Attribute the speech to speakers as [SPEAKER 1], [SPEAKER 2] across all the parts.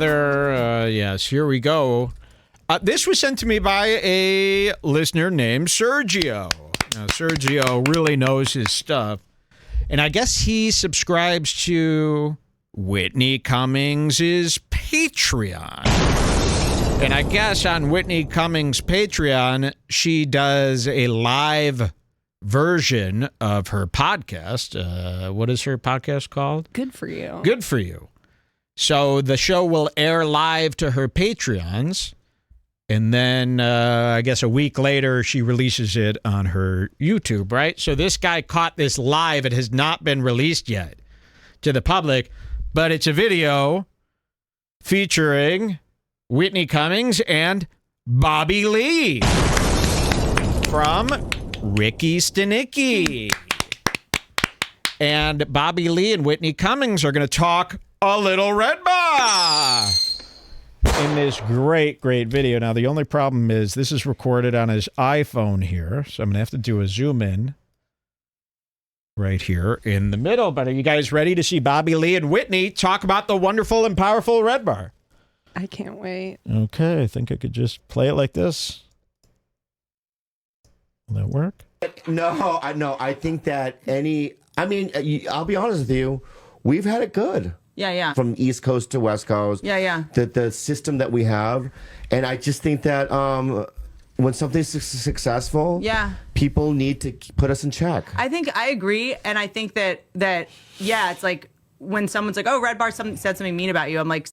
[SPEAKER 1] Yes, here we go. This was sent to me by a listener named Sergio. Now, Sergio really knows his stuff. And I guess he subscribes to Whitney Cummins' Patreon. And I guess on Whitney Cummins' Patreon, she does a live version of her podcast. What is her podcast called?
[SPEAKER 2] Good for you.
[SPEAKER 1] Good for you. So the show will air live to her Patreons. And then I guess a week later, she releases it on her YouTube, right? So this guy caught this live. It has not been released yet to the public, but it's a video featuring Whitney Cummins and Bobby Lee from Ricky Stanicky. And Bobby Lee and Whitney Cummins are going to talk a little Redbar in this great video. Now, the only problem is this is recorded on his iPhone here, so I'm going to have to do a zoom in right here in the middle. But are you guys ready to see Bobby Lee and Whitney talk about the wonderful and powerful Redbar?
[SPEAKER 2] I can't wait.
[SPEAKER 1] Okay, I think I could just play it like this. Will that work?
[SPEAKER 3] No, I think that I'll be honest with you, we've had it good.
[SPEAKER 4] Yeah.
[SPEAKER 3] From East Coast to West Coast.
[SPEAKER 4] Yeah.
[SPEAKER 3] The system that we have. And I just think that when something's successful, people need to put us in check.
[SPEAKER 4] I agree. And I think that it's like when someone's like, oh, Redbar said something mean about you. I'm like,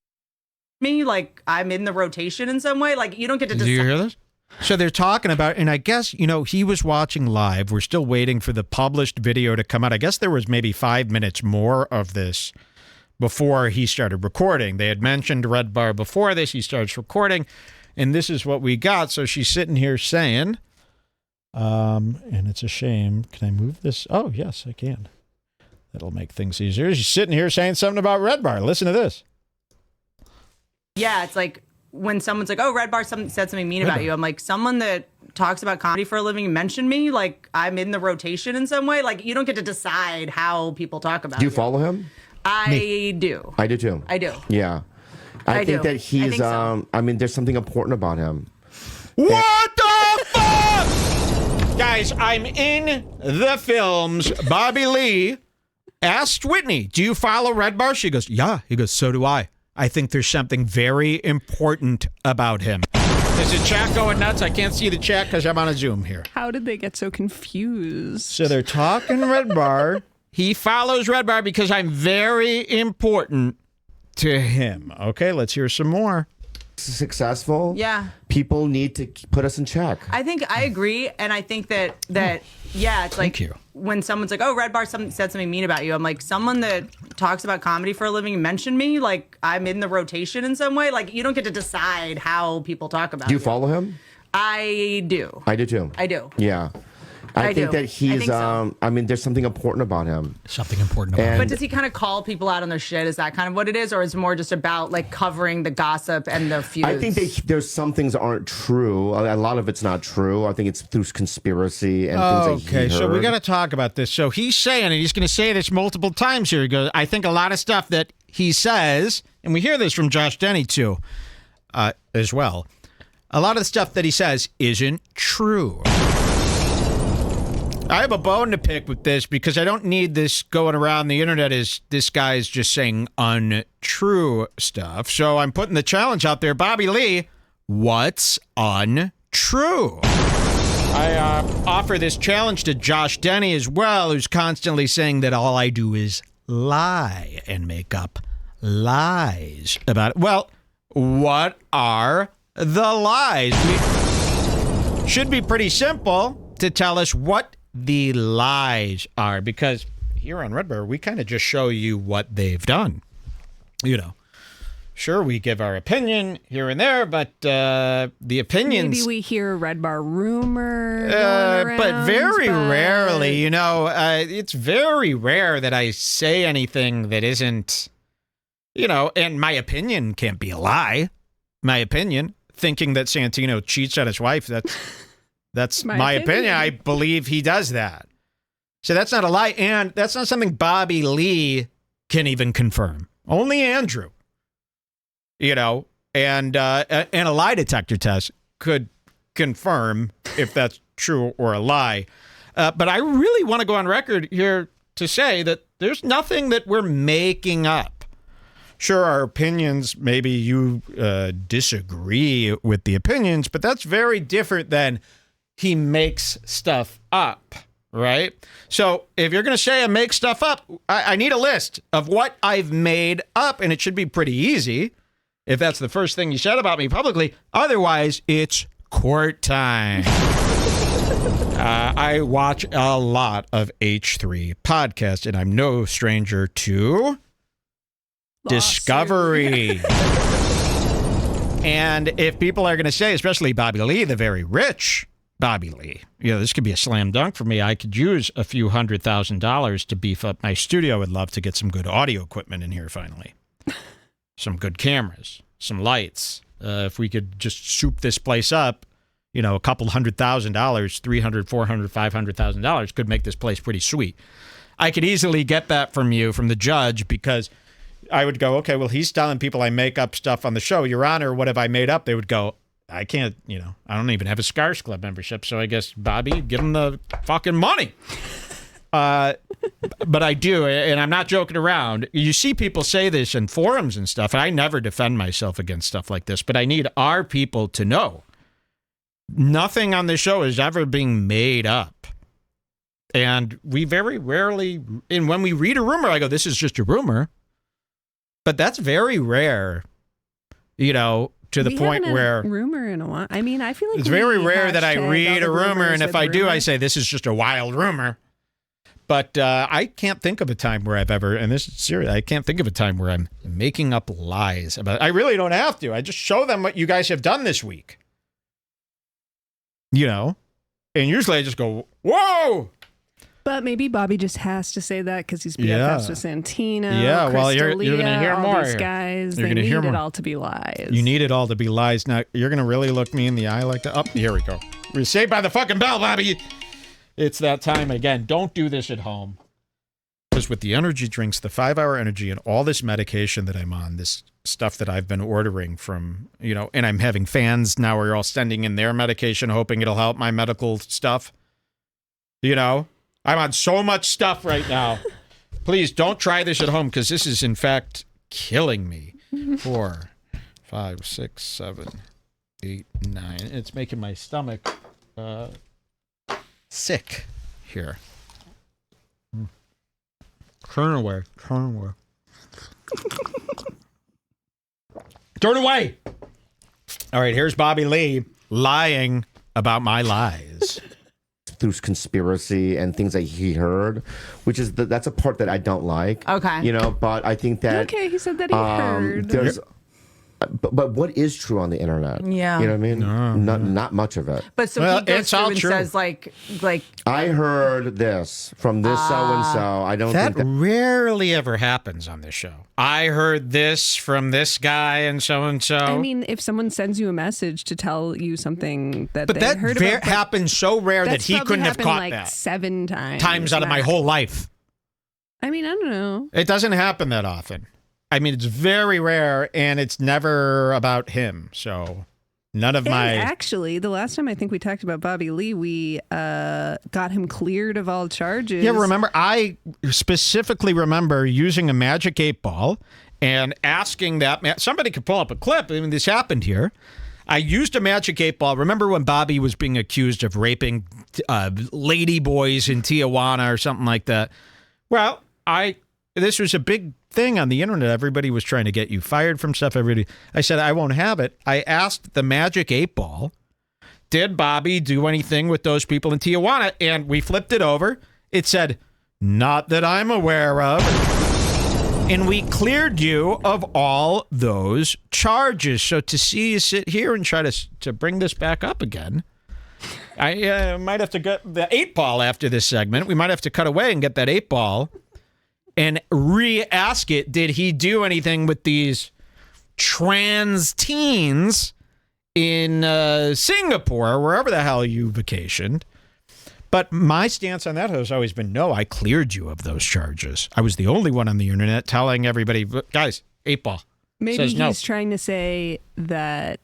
[SPEAKER 4] me? Like, I'm in the rotation in some way? Like, you don't get to decide.
[SPEAKER 1] Do you hear this? So they're talking about, and I guess, he was watching live. We're still waiting for the published video to come out. I guess there was maybe 5 minutes more of this before he started recording. They had mentioned Redbar before this. He starts recording, and this is what we got. So she's sitting here saying, and it's a shame. Can I move this? Oh, yes, I can. That'll make things easier. She's sitting here saying something about Redbar. Listen to this.
[SPEAKER 4] Yeah, it's like when someone's like, oh, Redbar said something mean about you. I'm like, someone that talks about comedy for a living mentioned me? Like, I'm in the rotation in some way? Like, you don't get to decide how people talk about you.
[SPEAKER 3] Do you follow him?
[SPEAKER 4] I do.
[SPEAKER 3] I do too.
[SPEAKER 4] I do.
[SPEAKER 3] Yeah. I think that he's, there's something important about him.
[SPEAKER 1] What the fuck? Guys, I'm in the films. Bobby Lee asked Whitney, do you follow Redbar? She goes, yeah. He goes, so do I. I think there's something very important about him. Is the chat going nuts? I can't see the chat because I'm on a Zoom here.
[SPEAKER 2] How did they get so confused?
[SPEAKER 1] So they're talking Redbar. He follows Redbar because I'm very important to him. Okay, let's hear some more.
[SPEAKER 3] Successful.
[SPEAKER 4] Yeah.
[SPEAKER 3] People need to put us in check.
[SPEAKER 4] I agree. And I think that it's like when someone's like, oh, Redbar said something mean about you. I'm like, someone that talks about comedy for a living mentioned me? Like, I'm in the rotation in some way? Like, you don't get to decide how people talk about you.
[SPEAKER 3] Do you follow him?
[SPEAKER 4] I do.
[SPEAKER 3] I do too.
[SPEAKER 4] I do.
[SPEAKER 3] Yeah. I think that he's, there's something important about him.
[SPEAKER 1] Something important about him.
[SPEAKER 4] But does he kind of call people out on their shit? Is that kind of what it is? Or is it more just about, like, covering the gossip and the feuds?
[SPEAKER 3] I think that there's some things aren't true. A lot of it's not true. I think it's through conspiracy and things that he heard.
[SPEAKER 1] So we got to talk about this. So he's saying, and he's going to say this multiple times here. He goes, I think a lot of stuff that he says, and we hear this from Josh Denny too, as well. A lot of the stuff that he says isn't true. I have a bone to pick with this because I don't need this going around the internet as this guy is just saying untrue stuff. So I'm putting the challenge out there. Bobby Lee, what's untrue? I offer this challenge to Josh Denny as well, who's constantly saying that all I do is lie and make up lies about it. Well, what are the lies? We should be pretty simple to tell us what the lies are, because here on Redbar, we kind of just show you what they've done. Sure, we give our opinion here and there, but the opinions...
[SPEAKER 2] Maybe we hear a Redbar rumor
[SPEAKER 1] but very rarely, it's very rare that I say anything that isn't, and my opinion can't be a lie. My opinion, thinking that Santino cheats on his wife, that's my opinion. I believe he does that. So that's not a lie, and that's not something Bobby Lee can even confirm. Only Andrew. and a lie detector test could confirm if that's true or a lie. But I really want to go on record here to say that there's nothing that we're making up. Sure, our opinions, maybe you disagree with the opinions, but that's very different than he makes stuff up, right? So if you're going to say I make stuff up, I need a list of what I've made up, and it should be pretty easy if that's the first thing you said about me publicly. Otherwise, it's court time. I watch a lot of H3 podcasts, and I'm no stranger to Discovery. And if people are going to say, especially Bobby Lee, the very rich Bobby Lee, this could be a slam dunk for me. I could use a few $100,000 to beef up my studio. I would love to get some good audio equipment in here finally. Some good cameras, some lights. If we could just soup this place up, a couple $100,000, $300,000, $400,000, $500,000 could make this place pretty sweet. I could easily get that from you, from the judge, because I would go, okay, well, he's telling people I make up stuff on the show. Your Honor, what have I made up? They would go, I can't, I don't even have a Scars Club membership, so I guess, Bobby, give him the fucking money. But I do, and I'm not joking around. You see people say this in forums and stuff, and I never defend myself against stuff like this, but I need our people to know nothing on this show is ever being made up. And we very rarely, and when we read a rumor, I go, this is just a rumor. But that's very rare, to the point where
[SPEAKER 2] rumor in a while. I mean, I feel like
[SPEAKER 1] it's very rare that I read a rumor, and if I do, I say this is just a wild rumor. But I can't think of a time where I've ever, and this is serious, I can't think of a time where I'm making up lies about. I really don't have to. I just show them what you guys have done this week. And usually I just go, whoa.
[SPEAKER 2] But maybe Bobby just has to say that because he's BFFs with Santino.
[SPEAKER 1] Yeah, well, you're going to hear more.
[SPEAKER 2] These guys,
[SPEAKER 1] you're
[SPEAKER 2] they need it all to be lies.
[SPEAKER 1] You need it all to be lies. Now, you're going to really look me in the eye like that? Oh, here we go. We're saved by the fucking bell, Bobby. It's that time again. Don't do this at home. Because with the energy drinks, the 5-hour energy, and all this medication that I'm on, this stuff that I've been ordering from, and I'm having fans now where you're all sending in their medication, hoping it'll help my medical stuff. I'm on so much stuff right now. Please don't try this at home because this is, in fact, killing me. 4, 5, 6, 7, 8, 9. It's making my stomach sick here. Turn away. Turn away. All right, here's Bobby Lee lying about my lies.
[SPEAKER 3] Through conspiracy and things that he heard, which is that's a part that I don't like.
[SPEAKER 4] Okay.
[SPEAKER 3] But I think that
[SPEAKER 2] okay, he said that he heard.
[SPEAKER 3] There's, but what is true on the internet?
[SPEAKER 4] Yeah.
[SPEAKER 3] You know what I mean? Not much of it.
[SPEAKER 4] But so he goes through and says like
[SPEAKER 3] I heard this from this so and so. I don't think
[SPEAKER 1] that rarely ever happens on this show. I heard this from this guy and so.
[SPEAKER 2] I mean, if someone sends you a message to tell you something that
[SPEAKER 1] but
[SPEAKER 2] they heard about,
[SPEAKER 1] happens so rare that he couldn't have caught
[SPEAKER 2] like
[SPEAKER 1] that
[SPEAKER 2] 7 times
[SPEAKER 1] out of my whole life.
[SPEAKER 2] I mean, I don't know.
[SPEAKER 1] It doesn't happen that often. I mean, it's very rare, and it's never about him. So none of my...
[SPEAKER 2] Actually, the last time I think we talked about Bobby Lee, we got him cleared of all charges.
[SPEAKER 1] Yeah, remember, I specifically remember using a magic 8-ball and asking that... Somebody could pull up a clip. I mean, this happened here. I used a magic 8-ball. Remember when Bobby was being accused of raping lady boys in Tijuana or something like that? Well, this was a big thing on the internet. Everybody was trying to get you fired from stuff. I said, I won't have it. I asked the magic 8-ball, did Bobby do anything with those people in Tijuana? And we flipped it over. It said, not that I'm aware of. And we cleared you of all those charges. So to see you sit here and try to bring this back up again, I might have to get the 8-ball after this segment. We might have to cut away and get that 8-ball and re-ask it, did he do anything with these trans teens in Singapore, wherever the hell you vacationed? But my stance on that has always been, no, I cleared you of those charges. I was the only one on the internet telling everybody, guys, 8-ball.
[SPEAKER 2] Maybe
[SPEAKER 1] says no.
[SPEAKER 2] he's trying to say that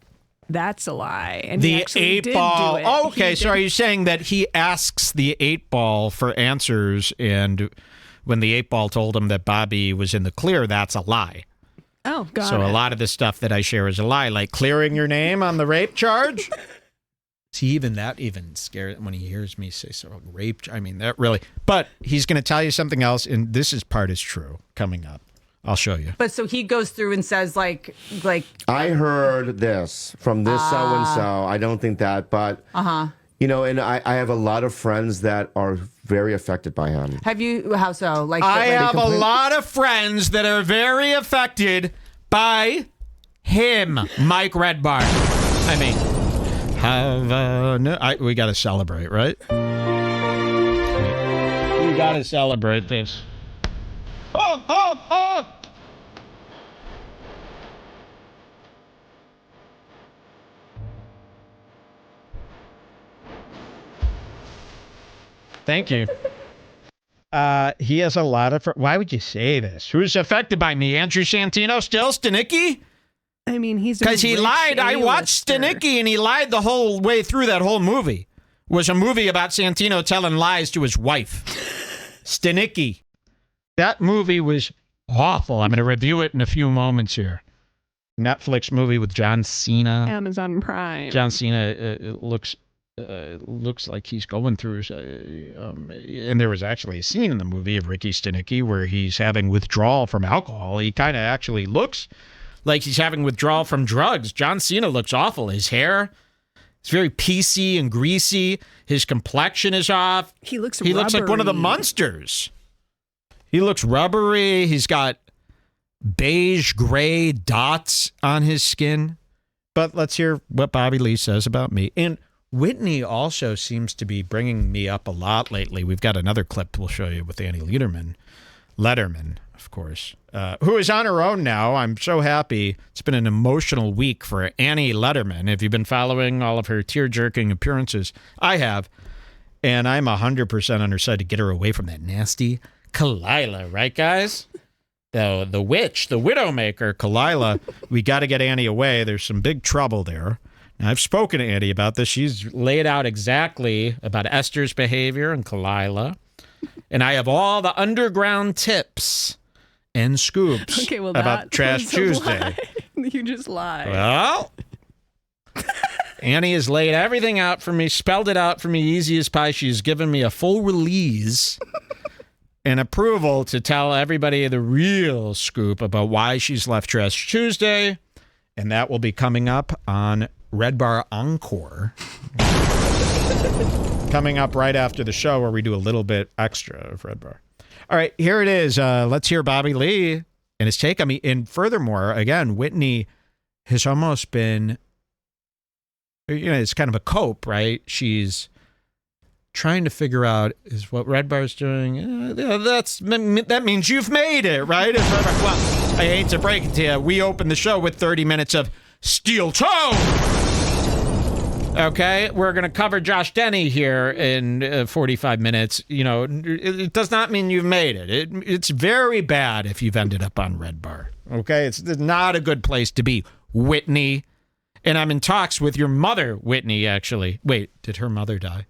[SPEAKER 2] that's a lie. And he
[SPEAKER 1] The
[SPEAKER 2] actually
[SPEAKER 1] eight
[SPEAKER 2] did
[SPEAKER 1] ball.
[SPEAKER 2] do it.
[SPEAKER 1] Oh, okay,
[SPEAKER 2] He
[SPEAKER 1] so
[SPEAKER 2] did-
[SPEAKER 1] are you saying that he asks the 8-ball for answers, and when the 8-ball told him that Bobby was in the clear, that's a lie?
[SPEAKER 2] Oh, got
[SPEAKER 1] So
[SPEAKER 2] it.
[SPEAKER 1] a lot of the stuff that I share is a lie, like clearing your name on the rape charge. See, even that even scares when he hears me say so rape. I mean, that really. But he's going to tell you something else, and this part is true coming up. I'll show you.
[SPEAKER 4] But so he goes through and says like
[SPEAKER 3] I heard this from this so and so. I don't think that, but you know, and I have a lot of friends that are very affected by him.
[SPEAKER 4] have you how so? Like
[SPEAKER 1] I
[SPEAKER 4] like,
[SPEAKER 1] have a lot of friends that are very affected by him, Mike Redbar. I mean, we got to celebrate, right? We got to celebrate this. Oh, oh, oh! Thank you. He has a lot of... Why would you say this? Who's affected by me? Andrew Santino still? Stanicki?
[SPEAKER 2] I mean, he's a
[SPEAKER 1] Because he
[SPEAKER 2] rich
[SPEAKER 1] lied. I watched
[SPEAKER 2] A-lister.
[SPEAKER 1] Stanicki, and he lied the whole way through that whole movie. It was a movie about Santino telling lies to his wife. Stanicki. That movie was awful. I'm going to review it in a few moments here. Netflix movie with John Cena.
[SPEAKER 2] Amazon Prime.
[SPEAKER 1] John Cena looks like he's going through, and there was actually a scene in the movie of Ricky Stanicki where he's having withdrawal from alcohol. He kind of actually looks like he's having withdrawal from drugs. John Cena looks awful. His hair is very PC and greasy. His complexion is off.
[SPEAKER 2] He looks
[SPEAKER 1] like one of the
[SPEAKER 2] rubbery.
[SPEAKER 1] monsters. He looks rubbery. He's got beige gray dots on his skin. But let's hear what Bobby Lee says about me. And Whitney also seems to be bringing me up a lot lately. We've got another clip we'll show you with Annie Letterman, of course, who is on her own now. I'm so happy. It's been an emotional week for Annie Letterman. Have you been following all of her tear-jerking appearances? I have. And I'm 100% on her side to get her away from that nasty Kalila, right, guys? The witch, the widowmaker, Kalila. We got to get Annie away. There's some big trouble there. Now, I've spoken to Annie about this. She's laid out exactly about Esther's behavior and Kalila. And I have all the underground tips and scoops about Trash Tuesday.
[SPEAKER 2] You just lied.
[SPEAKER 1] Well, Annie has laid everything out for me, spelled it out for me easy as pie. She's given me a full release and approval to tell everybody the real scoop about why she's left Trash Tuesday. And that will be coming up on Redbar Encore. Coming up right after the show where we do a little bit extra of Redbar. All right, here it is. Let's hear Bobby Lee and his take on me. And furthermore, again, Whitney has almost been, it's kind of a cope, right? She's trying to figure out, is what Redbar's doing, that means you've made it, right? Well, I hate to break it to you. We opened the show with 30 minutes of Steel Toe. Okay, we're going to cover Josh Denny here in 45 minutes. It does not mean you've made it. It's very bad if you've ended up on Redbar. Okay, it's not a good place to be, Whitney. And I'm in talks with your mother, Whitney, actually. Wait, did her mother die?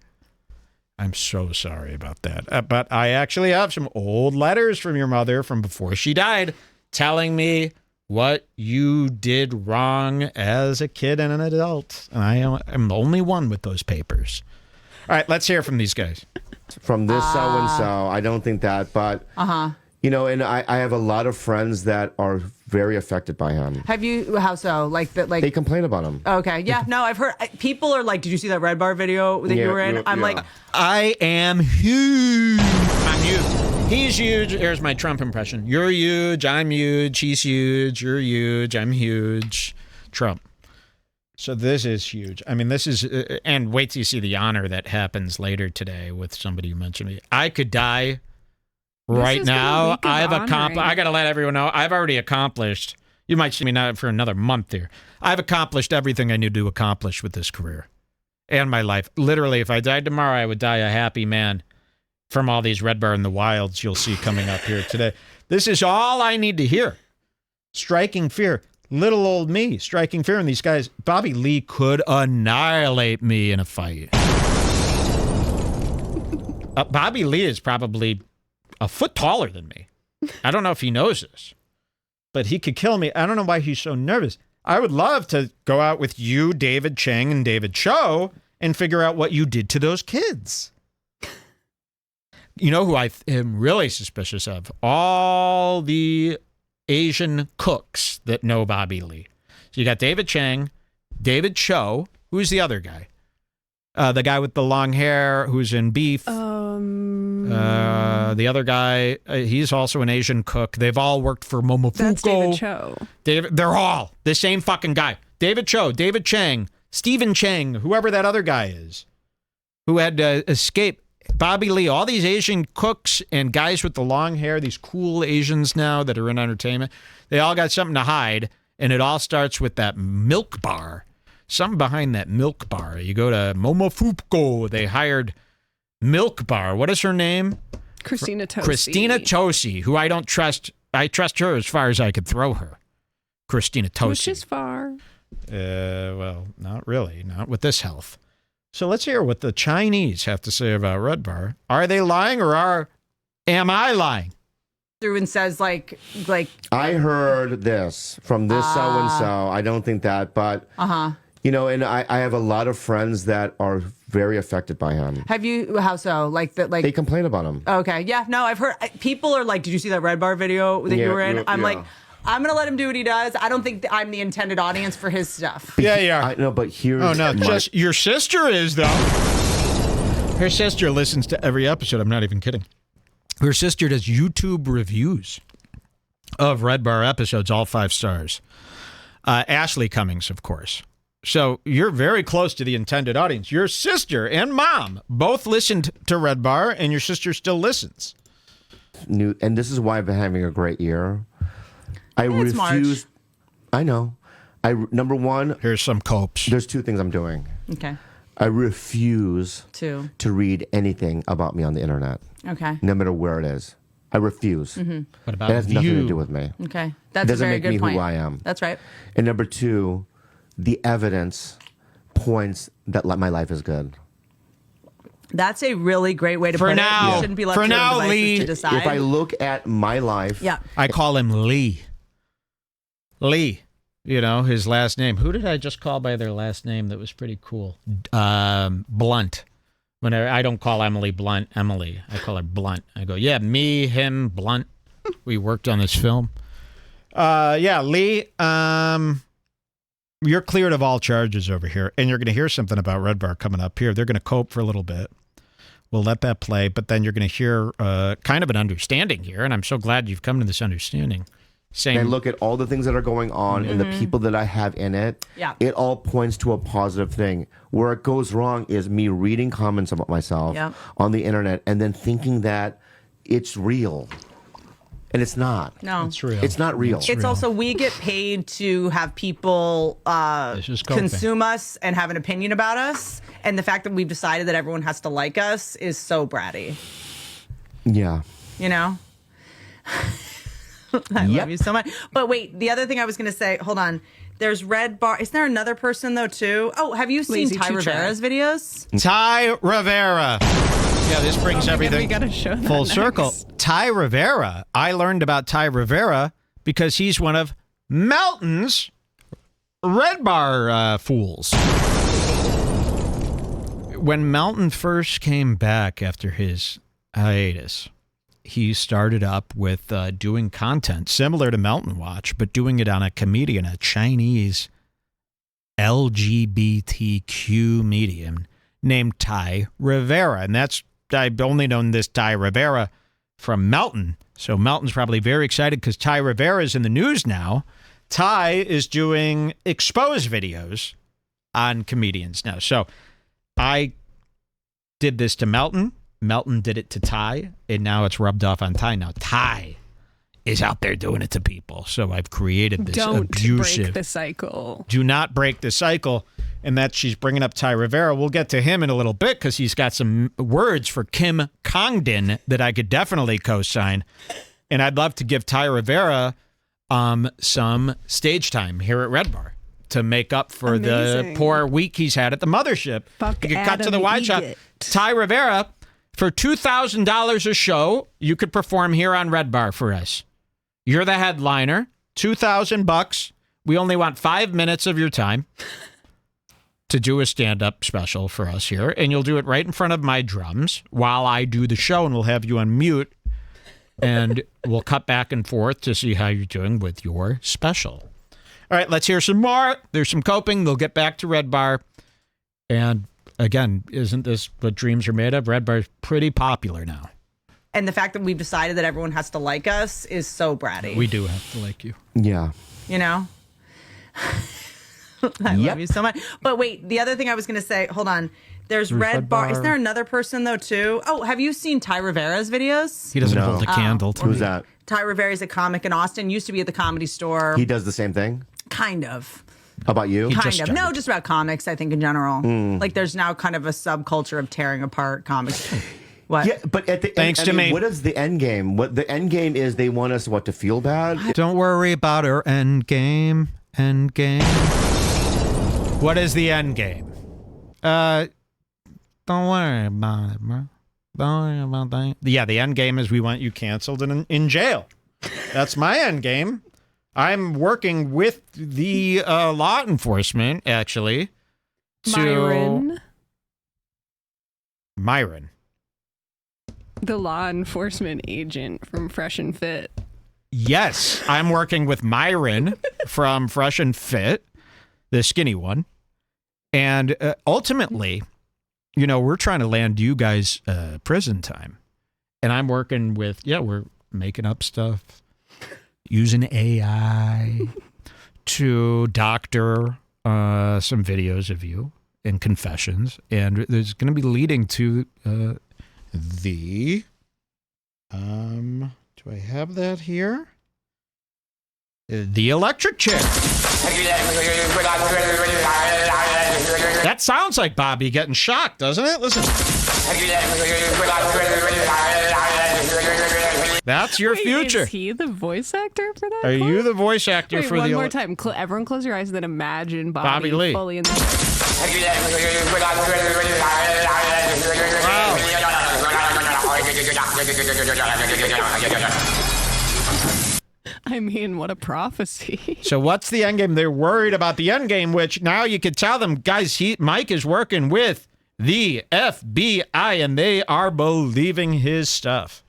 [SPEAKER 1] I'm so sorry about that. But I actually have some old letters from your mother from before she died telling me what you did wrong as a kid and an adult. And I am the only one with those papers. All right, let's hear from these guys.
[SPEAKER 3] From this so and so. I don't think that, but and I have a lot of friends that are very affected by him.
[SPEAKER 4] Have you how so? Like that
[SPEAKER 3] They complain about him.
[SPEAKER 4] Okay. Yeah. No, I've heard people are like, did you see that Redbar video that you were in? I'm like,
[SPEAKER 1] I am huge. I'm huge. He's huge. Here's my Trump impression. You're huge. I'm huge. He's huge. You're huge. I'm huge. Trump. So this is huge. I mean, this is, and wait till you see the honor that happens later today with somebody you mentioned me. I could die right now. I got to let everyone know. I've already accomplished. You might see me now for another month here. I've accomplished everything I need to accomplish with this career and my life. Literally, if I died tomorrow, I would die a happy man. From all these Redbar in the Wilds you'll see coming up here today. This is all I need to hear. Striking fear. Little old me striking fear in these guys. Bobby Lee could annihilate me in a fight. Bobby Lee is probably a foot taller than me. I don't know if he knows this, but he could kill me. I don't know why he's so nervous. I would love to go out with you, David Chang, and David Cho and figure out what you did to those kids. You know who I am really suspicious of? All the Asian cooks that know Bobby Lee. So you got David Chang, David Cho. Who's the other guy? The guy with the long hair who's in Beef. The other guy, he's also an Asian cook. They've all worked for Momofuku.
[SPEAKER 2] That's David Cho.
[SPEAKER 1] They're all the same fucking guy. David Cho, David Chang, Stephen Chang, whoever that other guy is, who had escaped. Bobby Lee, all these Asian cooks and guys with the long hair, these cool Asians now that are in entertainment, they all got something to hide, and it all starts with that milk bar. Something behind that milk bar. You go to Momofuku, they hired Milk Bar. What is her name?
[SPEAKER 2] Christina Tosi.
[SPEAKER 1] Christina Tosi, who I don't trust. I trust her as far as I could throw her. Christina Tosi.
[SPEAKER 2] Which is far.
[SPEAKER 1] Well, not really. Not with this health. So let's hear what the Chinese have to say about Redbar. Are they lying or am I lying?
[SPEAKER 4] Through and says like
[SPEAKER 3] I heard this from this so-and-so. I don't think that, but you know, and I have a lot of friends that are very affected by him.
[SPEAKER 4] have you how so like that like
[SPEAKER 3] They complain about him.
[SPEAKER 4] okay yeah no I've heard people are like, did you see that Redbar video that you were in? I'm like, I'm gonna let him do what he does. I don't think I'm the intended audience for his stuff.
[SPEAKER 1] Yeah.
[SPEAKER 3] I know, but here's
[SPEAKER 1] Just your sister is though. Her sister listens to every episode. I'm not even kidding. Her sister does YouTube reviews of Redbar episodes, all 5 stars. Ashley Cummins, of course. So you're very close to the intended audience. Your sister and mom both listened to Redbar, and your sister still listens.
[SPEAKER 3] and this is why I've been having a great year. I refuse. I know. Number one,
[SPEAKER 1] Here's some copes.
[SPEAKER 3] there's 2 things I'm doing.
[SPEAKER 4] Okay.
[SPEAKER 3] I refuse
[SPEAKER 4] Two.
[SPEAKER 3] to read anything about me on the internet,
[SPEAKER 4] Okay.
[SPEAKER 3] no matter where it is. I refuse.
[SPEAKER 1] What about
[SPEAKER 3] It has nothing to
[SPEAKER 1] you?
[SPEAKER 3] do with me.
[SPEAKER 4] Okay. That's
[SPEAKER 3] Doesn't
[SPEAKER 4] a very
[SPEAKER 3] make
[SPEAKER 4] good
[SPEAKER 3] me
[SPEAKER 4] point.
[SPEAKER 3] who I am.
[SPEAKER 4] That's right.
[SPEAKER 3] And number 2, the evidence points that my life is good.
[SPEAKER 4] That's a really great way to
[SPEAKER 1] For
[SPEAKER 4] put
[SPEAKER 1] now.
[SPEAKER 4] it. You shouldn't be left
[SPEAKER 1] For
[SPEAKER 4] to your
[SPEAKER 1] now,
[SPEAKER 4] devices
[SPEAKER 1] Lee.
[SPEAKER 4] to decide.
[SPEAKER 3] If I look at my life,
[SPEAKER 4] yeah.
[SPEAKER 1] I call him Lee. Lee. You know, his last name. Who did I just call by their last name that was pretty cool? Blunt. Whenever I don't call Emily Blunt Emily. I call her Blunt. I go, yeah, me, him, Blunt. We worked on this film. Yeah, Lee, you're cleared of all charges over here. And you're going to hear something about Redbar coming up here. They're going to cope for a little bit. We'll let that play. But then you're going to hear kind of an understanding here. And I'm so glad you've come to this understanding. Saying,
[SPEAKER 3] and look at all the things that are going on and the people that I have in it,
[SPEAKER 4] Yeah.
[SPEAKER 3] it all points to a positive thing. Where it goes wrong is me reading comments about myself
[SPEAKER 4] Yeah.
[SPEAKER 3] on the internet and then thinking that it's real. And it's not.
[SPEAKER 4] No.
[SPEAKER 1] it's real.
[SPEAKER 3] It's not real.
[SPEAKER 4] It's also, we get paid to have people
[SPEAKER 1] This is coping.
[SPEAKER 4] consume us and have an opinion about us. And the fact that we've decided that everyone has to like us is so bratty.
[SPEAKER 3] Yeah.
[SPEAKER 4] You know? I love you so much. But wait, the other thing I was going to say, hold on. There's Redbar. Isn't there another person, though, too? Oh, have you seen
[SPEAKER 2] Lazy
[SPEAKER 4] Ty
[SPEAKER 2] Chucha.
[SPEAKER 4] Rivera's videos?
[SPEAKER 1] Ty Rivera. Yeah, this brings everything
[SPEAKER 2] we gotta show that
[SPEAKER 1] full
[SPEAKER 2] next.
[SPEAKER 1] circle. Ty Rivera. I learned about Ty Rivera because he's one of Melton's Redbar fools. When Melton first came back after his hiatus, he started up with doing content similar to Melton Watch, but doing it on a Chinese LGBTQ medium named Ty Rivera. And I've only known this Ty Rivera from Melton. So Melton's probably very excited because Ty Rivera is in the news now. Ty is doing expose videos on comedians now. So I did this to Melton. Melton did it to Ty, and now it's rubbed off on Ty. Now Ty is out there doing it to people. So I've created this
[SPEAKER 2] Don't
[SPEAKER 1] abusive.
[SPEAKER 2] break the cycle.
[SPEAKER 1] Do not break the cycle. And that she's bringing up Ty Rivera. We'll get to him in a little bit because he's got some words for Kim Congdon that I could definitely co-sign. And I'd love to give Ty Rivera some stage time here at Redbar to make up for
[SPEAKER 2] Amazing.
[SPEAKER 1] the poor week he's had at the mothership.
[SPEAKER 2] Fuck
[SPEAKER 1] You can cut to the
[SPEAKER 2] Adam
[SPEAKER 1] wide shot.
[SPEAKER 2] Egget.
[SPEAKER 1] Ty Rivera, for $2,000 a show, you could perform here on Redbar for us. You're the headliner. $2,000. We only want 5 minutes of your time to do a stand-up special for us here, and you'll do it right in front of my drums while I do the show, and we'll have you on mute, and we'll cut back and forth to see how you're doing with your special. All right, let's hear some more. There's some coping. They'll get back to Redbar. And again, isn't this what dreams are made of? Redbar's pretty popular now.
[SPEAKER 4] And the fact that we've decided that everyone has to like us is so bratty.
[SPEAKER 1] We do have to like you.
[SPEAKER 3] Yeah.
[SPEAKER 4] You know? I love you so much. But wait, the other thing I was going to say, hold on. There's Redbar. Isn't there another person, though, too? Oh, have you seen Ty Rivera's videos?
[SPEAKER 1] He doesn't
[SPEAKER 3] No.
[SPEAKER 1] hold a candle to
[SPEAKER 3] Who's
[SPEAKER 1] me.
[SPEAKER 3] that?
[SPEAKER 4] Ty Rivera's a comic in Austin. Used to be at the Comedy Store.
[SPEAKER 3] He does the same thing?
[SPEAKER 4] Kind of.
[SPEAKER 3] How about you?
[SPEAKER 1] He
[SPEAKER 4] Kind
[SPEAKER 1] just
[SPEAKER 4] of.
[SPEAKER 1] started.
[SPEAKER 4] No, just about comics, I think, in general. Like, there's now kind of a subculture of tearing apart comics. What?
[SPEAKER 3] Yeah, but at the
[SPEAKER 1] Thanks
[SPEAKER 3] end,
[SPEAKER 1] to me.
[SPEAKER 3] what is the end game? What the end game is? They want us to feel bad.
[SPEAKER 1] Don't worry about our end game. End game. What is the end game? Don't worry about it, bro. Don't worry about that. Yeah, the end game is we want you canceled and in jail. That's my end game. I'm working with the law enforcement, actually. To Myron.
[SPEAKER 2] The law enforcement agent from Fresh and Fit.
[SPEAKER 1] Yes, I'm working with Myron from Fresh and Fit, the skinny one. And ultimately, you know, we're trying to land you guys prison time. And I'm working with, we're making up stuff, using AI to doctor some videos of you and confessions. And there's going to be leading to the... do I have that here? The electric chair. That sounds like Bobby getting shocked, doesn't it? Listen. That's your future.
[SPEAKER 2] Is he the voice actor for that?
[SPEAKER 1] Are you the voice actor
[SPEAKER 2] Wait,
[SPEAKER 1] for
[SPEAKER 2] one
[SPEAKER 1] the...
[SPEAKER 2] more time. Everyone close your eyes and then imagine
[SPEAKER 1] Bobby Lee.
[SPEAKER 2] fully in the... I mean, what a prophecy.
[SPEAKER 1] So what's the end game? They're worried about the end game, which now you could tell them, guys, Mike is working with the FBI, and they are believing his stuff.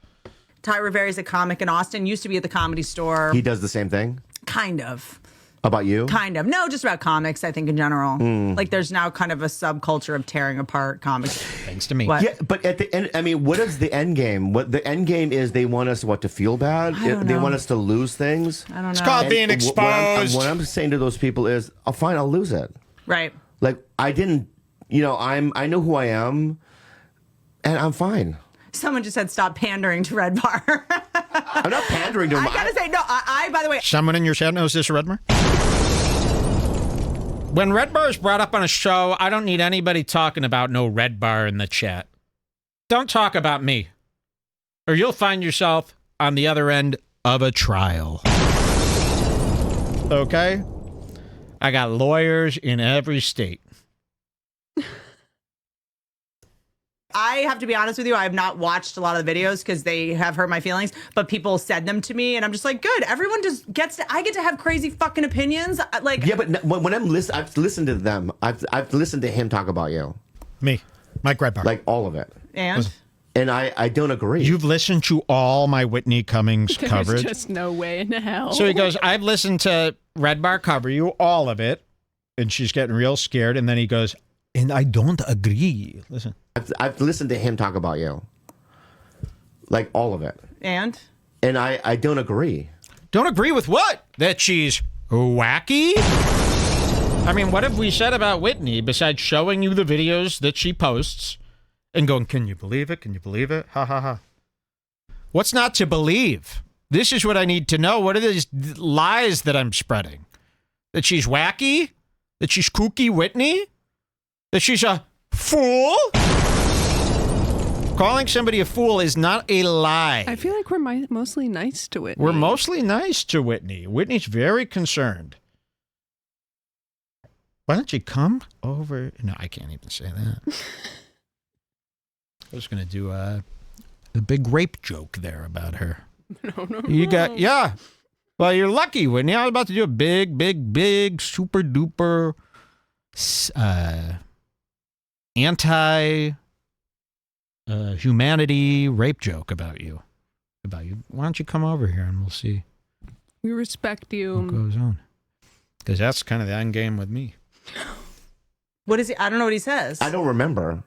[SPEAKER 4] Ty Rivera's a comic in Austin. Used to be at the Comedy Store.
[SPEAKER 3] He does the same thing?
[SPEAKER 4] Kind of.
[SPEAKER 3] How about you?
[SPEAKER 4] Kind of. No, just about comics, I think, in general. Like, there's now kind of a subculture of tearing apart comics.
[SPEAKER 1] Thanks to me.
[SPEAKER 4] What?
[SPEAKER 3] Yeah, but at the end, I mean, what is the end game? What the end game is? They want us to feel bad.
[SPEAKER 4] I don't
[SPEAKER 3] They
[SPEAKER 4] know.
[SPEAKER 3] want us to lose things.
[SPEAKER 4] I don't know.
[SPEAKER 1] It's called being
[SPEAKER 3] And
[SPEAKER 1] exposed.
[SPEAKER 3] what I'm saying to those people is, oh, fine, I'll lose it.
[SPEAKER 4] Right.
[SPEAKER 3] Like I didn't, I know who I am, and I'm fine.
[SPEAKER 4] Someone just said stop pandering to Redbar.
[SPEAKER 3] I'm not pandering to them.
[SPEAKER 4] I gotta say, no, I by the way,
[SPEAKER 1] Someone in your chat knows this, Redbar? When Redbar is brought up on a show, I don't need anybody talking about no Redbar in the chat. Don't talk about me, or you'll find yourself on the other end of a trial. Okay? I got lawyers in every state.
[SPEAKER 4] I have to be honest with you, I have not watched a lot of the videos because they have hurt my feelings, but people said them to me and I'm just like, good, everyone just gets to, I get to have crazy fucking opinions. Like,
[SPEAKER 3] Yeah, but when I'm listening, I've listened to them. I've listened to him talk about you,
[SPEAKER 1] Me, Mike Redbar.
[SPEAKER 3] like all of it,
[SPEAKER 4] and
[SPEAKER 3] and I don't agree.
[SPEAKER 1] You've listened to all my Whitney Cummings
[SPEAKER 2] There's
[SPEAKER 1] coverage.
[SPEAKER 2] just no way in hell.
[SPEAKER 1] So he goes, I've listened to Redbar cover you, all of it. And she's getting real scared. And then he goes, and I don't agree. Listen.
[SPEAKER 3] I've listened to him talk about you, like all of it,
[SPEAKER 4] and
[SPEAKER 3] I don't agree.
[SPEAKER 1] Don't agree with what? That she's wacky? I mean, what have we said about Whitney besides showing you the videos that she posts and going, can you believe it? Can you believe it? Ha ha ha. What's not to believe? This is what I need to know. What are these lies that I'm spreading? That she's wacky? That she's kooky Whitney? That she's a fool? Calling somebody a fool is not a lie.
[SPEAKER 2] I feel like we're mostly nice to Whitney.
[SPEAKER 1] We're mostly nice to Whitney. Whitney's very concerned. Why don't you come over? No, I can't even say that. I was going to do a big rape joke there about her.
[SPEAKER 2] No.
[SPEAKER 1] You got, yeah. Well, you're lucky, Whitney. I was about to do a big, super duper anti-humanity rape joke about you. Why don't you come over here and we'll see
[SPEAKER 2] We respect you.
[SPEAKER 1] what goes on. Because that's kind of the end game with me.
[SPEAKER 4] What is he? I don't know what he says.
[SPEAKER 3] I don't remember.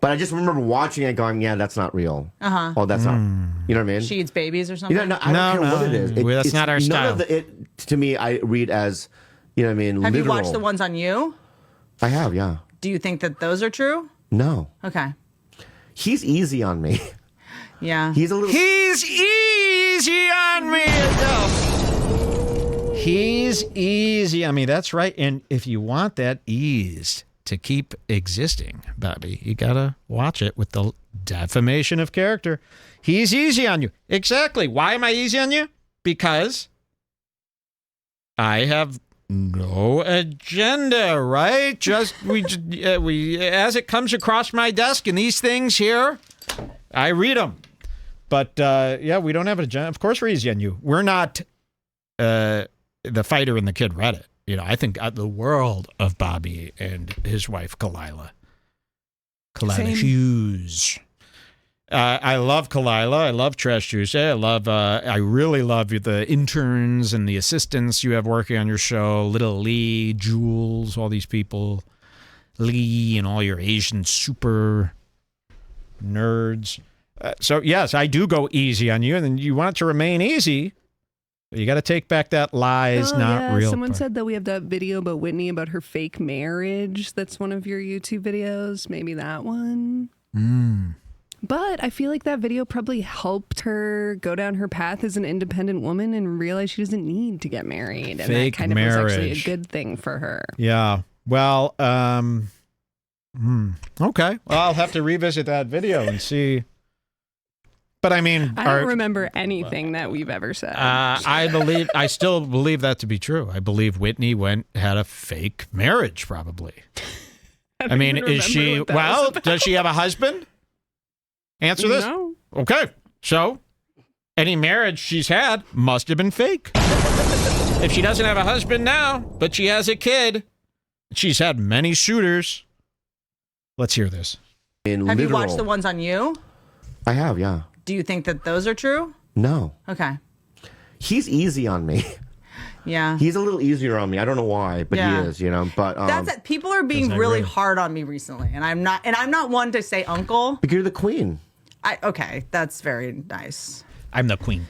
[SPEAKER 3] But I just remember watching it going, yeah, that's not real. Oh, that's not. You know what I mean?
[SPEAKER 4] She eats babies or something?
[SPEAKER 3] I don't care what it is.
[SPEAKER 1] Well, that's
[SPEAKER 3] it's
[SPEAKER 1] not our
[SPEAKER 3] none
[SPEAKER 1] style.
[SPEAKER 3] Of it, to me, I read as, you know what I mean,
[SPEAKER 4] Have
[SPEAKER 3] literal.
[SPEAKER 4] you watched the ones on you?
[SPEAKER 3] I have, yeah.
[SPEAKER 4] Do you think that those are true?
[SPEAKER 3] No.
[SPEAKER 4] Okay.
[SPEAKER 3] He's easy on me.
[SPEAKER 4] Yeah.
[SPEAKER 3] He's a little...
[SPEAKER 1] He's easy on me. He's easy on me. That's right. And if you want that ease to keep existing, Bobby, you got to watch it with the defamation of character. He's easy on you. Exactly. Why am I easy on you? Because I have no agenda, right? Just we as it comes across my desk and these things here, I read them. But yeah, we don't have an agenda. Of course we're easy on you. We're not the fighter in the kid Reddit. You know, I think the world of Bobby and his wife, Kalila Hughes. I love Kalila. I love Trash Tuesday. I really love the interns and the assistants you have working on your show. Little Lee, Jules, all these people. Lee and all your Asian super nerds. So, yes, I do go easy on you. And then you want it to remain easy. You got to take back that lies, not real.
[SPEAKER 2] Someone
[SPEAKER 1] part.
[SPEAKER 2] said that we have that video about Whitney about her fake marriage. That's one of your YouTube videos. Maybe that one. But I feel like that video probably helped her go down her path as an independent woman and realize she doesn't need to get married. And
[SPEAKER 1] Fake
[SPEAKER 2] that kind of was actually a
[SPEAKER 1] marriage.
[SPEAKER 2] good thing for her.
[SPEAKER 1] Yeah. Well, okay. Well, I'll have to revisit that video and see. But I mean,
[SPEAKER 2] I don't remember anything that we've ever said.
[SPEAKER 1] I still believe that to be true. I believe Whitney had a fake marriage, probably. I mean, is she, does she have a husband? Answer this.
[SPEAKER 2] No.
[SPEAKER 1] Okay. So any marriage she's had must have been fake. If she doesn't have a husband now, but she has a kid, she's had many suitors. Let's hear this.
[SPEAKER 4] Have you watched the ones on you?
[SPEAKER 3] I have, yeah.
[SPEAKER 4] Do you think that those are true?
[SPEAKER 3] No.
[SPEAKER 4] Okay.
[SPEAKER 3] He's easy on me.
[SPEAKER 4] Yeah.
[SPEAKER 3] He's a little easier on me. I don't know why, but
[SPEAKER 4] Yeah.
[SPEAKER 3] he is, you know. But
[SPEAKER 4] That's it. People are being really hard on me recently, and I'm not one to say uncle.
[SPEAKER 3] But you're the queen.
[SPEAKER 4] Okay, that's very nice.
[SPEAKER 1] I'm the queen.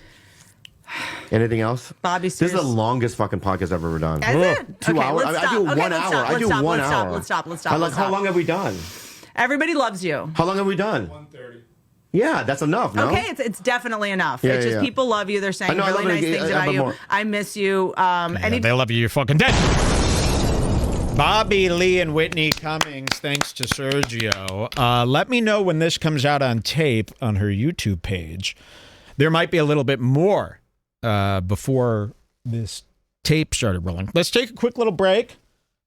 [SPEAKER 3] Anything else?
[SPEAKER 4] Bobby,
[SPEAKER 3] This is the longest fucking podcast I've ever done.
[SPEAKER 4] Is it?
[SPEAKER 3] 2 hours.
[SPEAKER 4] Let's
[SPEAKER 3] I
[SPEAKER 4] stop.
[SPEAKER 3] do
[SPEAKER 4] Okay,
[SPEAKER 3] 1
[SPEAKER 4] let's
[SPEAKER 3] hour.
[SPEAKER 4] stop,
[SPEAKER 3] I do
[SPEAKER 4] let's
[SPEAKER 3] 1
[SPEAKER 4] stop,
[SPEAKER 3] hour.
[SPEAKER 4] Let's stop.
[SPEAKER 3] How long have we done?
[SPEAKER 4] Everybody loves you.
[SPEAKER 3] How long have we done?
[SPEAKER 5] 1:30.
[SPEAKER 3] Yeah, that's enough. No.
[SPEAKER 4] Okay, it's definitely enough.
[SPEAKER 3] Yeah,
[SPEAKER 4] it's just
[SPEAKER 3] yeah.
[SPEAKER 4] people love you. They're saying
[SPEAKER 3] I know, I
[SPEAKER 4] really
[SPEAKER 3] love it.
[SPEAKER 4] nice things
[SPEAKER 3] Yeah,
[SPEAKER 4] about
[SPEAKER 3] but
[SPEAKER 4] you.
[SPEAKER 3] more.
[SPEAKER 4] I miss you.
[SPEAKER 1] Yeah, they love you. You're fucking dead. Bobby Lee and Whitney Cummins, thanks to Sergio. Let me know when this comes out on tape on her YouTube page. There might be a little bit more before this tape started rolling. Let's take a quick little break.